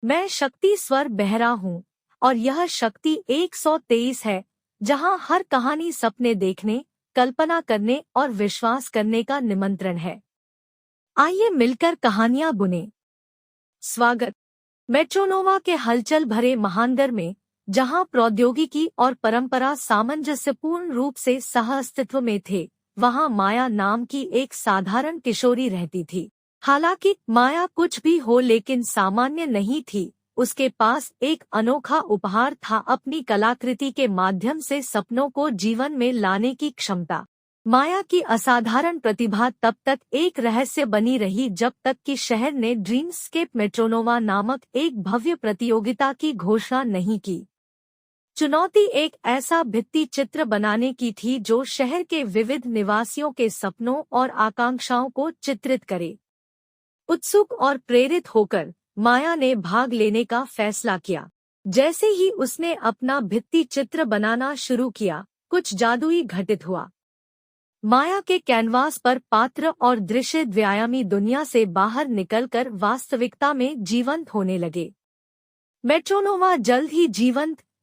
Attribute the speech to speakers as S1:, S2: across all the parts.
S1: मैं शक्ति स्वर बहरा हूँ और यह शक्ति 123 है, जहाँ हर कहानी सपने देखने, कल्पना करने और विश्वास करने का निमंत्रण है। आइए मिलकर कहानियां बुने। स्वागत। मेट्रोनोवा के हलचल भरे महानगर में, जहाँ प्रौद्योगिकी और परंपरा सामंजस्यपूर्ण रूप से सह-अस्तित्व में थे, वहाँ माया नाम की एक साधारण किशोरी रहती थी। हालांकि माया कुछ भी हो लेकिन सामान्य नहीं थी। उसके पास एक अनोखा उपहार था, अपनी कलाकृति के माध्यम से सपनों को जीवन में लाने की क्षमता। माया की असाधारण प्रतिभा तब तक एक रहस्य बनी रही जब तक कि शहर ने ड्रीमस्केप मेट्रोनोवा नामक एक भव्य प्रतियोगिता की घोषणा नहीं की। चुनौती एक ऐसा भित्ति चित्र बनाने की थी जो शहर के विविध निवासियों के सपनों और आकांक्षाओं को चित्रित करे। उत्सुक और प्रेरित होकर माया ने भाग लेने का फैसला किया। जैसे ही उसने अपना भित्ति चित्र बनाना शुरू किया, कुछ जादुई घटित हुआ। माया के कैनवास पर पात्र और दृश्य द्व्यायामी दुनिया से बाहर निकलकर वास्तविकता में जीवंत होने लगे। मेट्रोनोवा जल्द ही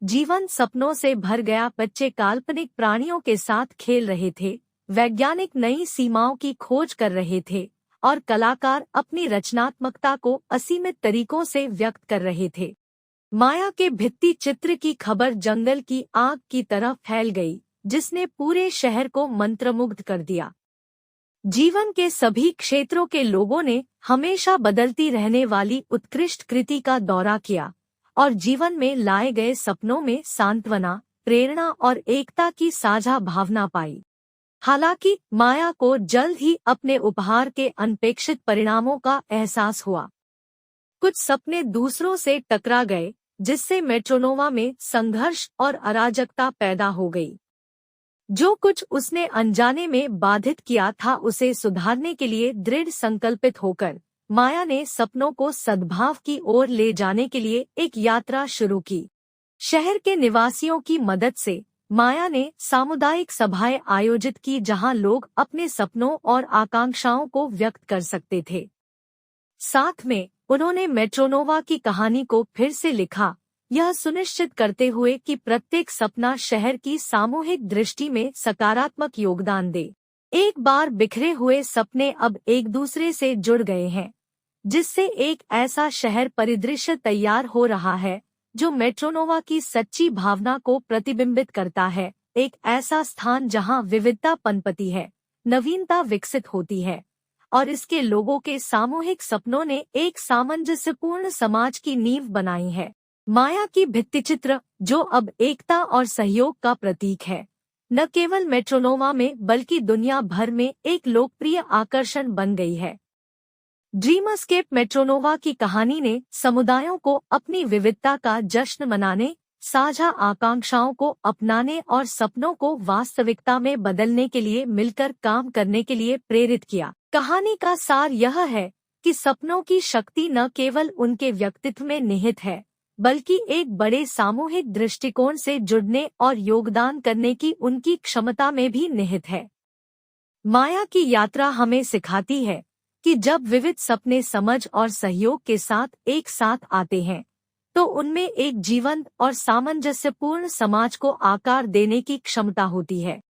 S1: जीवंत सपनों से भर गया। बच्चे काल्पनिक प्राणियों के साथ खेल रहे थे, वैज्ञानिक नई सीमाओं की खोज कर रहे थे और कलाकार अपनी रचनात्मकता को असीमित तरीकों से व्यक्त कर रहे थे। माया के भित्ति चित्र की खबर जंगल की आग की तरह फैल गई, जिसने पूरे शहर को मंत्रमुग्ध कर दिया। जीवन के सभी क्षेत्रों के लोगों ने हमेशा बदलती रहने वाली उत्कृष्ट कृति का दौरा किया और जीवन में लाए गए सपनों में सांत्वना, प्रेरणा और एकता की साझा भावना पाई। हालांकि माया को जल्द ही अपने उपहार के अनपेक्षित परिणामों का एहसास हुआ। कुछ सपने दूसरों से टकरा गए, जिससे मेट्रोनोवा में संघर्ष और अराजकता पैदा हो गई। जो कुछ उसने अनजाने में बाधित किया था, उसे सुधारने के लिए दृढ़ संकल्पित होकर माया ने सपनों को सद्भाव की ओर ले जाने के लिए एक यात्रा शुरू की। शहर के निवासियों की मदद से माया ने सामुदायिक सभाएं आयोजित की, जहां लोग अपने सपनों और आकांक्षाओं को व्यक्त कर सकते थे। साथ में उन्होंने मेट्रोनोवा की कहानी को फिर से लिखा, यह सुनिश्चित करते हुए कि प्रत्येक सपना शहर की सामूहिक दृष्टि में सकारात्मक योगदान दे। एक बार बिखरे हुए सपने अब एक दूसरे से जुड़ गए हैं, जिससे एक ऐसा शहर परिदृश्य तैयार हो रहा है जो मेट्रोनोवा की सच्ची भावना को प्रतिबिंबित करता है। एक ऐसा स्थान जहां विविधता पनपती है, नवीनता विकसित होती है और इसके लोगों के सामूहिक सपनों ने एक सामंजस्यपूर्ण समाज की नींव बनाई है। माया की भित्तिचित्र, जो अब एकता और सहयोग का प्रतीक है, न केवल मेट्रोनोवा में बल्कि दुनिया भर में एक लोकप्रिय आकर्षण बन गई है। ड्रीमस्केप मेट्रोनोवा की कहानी ने समुदायों को अपनी विविधता का जश्न मनाने, साझा आकांक्षाओं को अपनाने और सपनों को वास्तविकता में बदलने के लिए मिलकर काम करने के लिए प्रेरित किया। कहानी का सार यह है कि सपनों की शक्ति न केवल उनके व्यक्तित्व में निहित है, बल्कि एक बड़े सामूहिक दृष्टिकोण से जुड़ने और योगदान करने की उनकी क्षमता में भी निहित है। माया की यात्रा हमें सिखाती है कि जब विविध सपने समझ और सहयोग के साथ एक साथ आते हैं, तो उनमें एक जीवंत और सामंजस्यपूर्ण समाज को आकार देने की क्षमता होती है।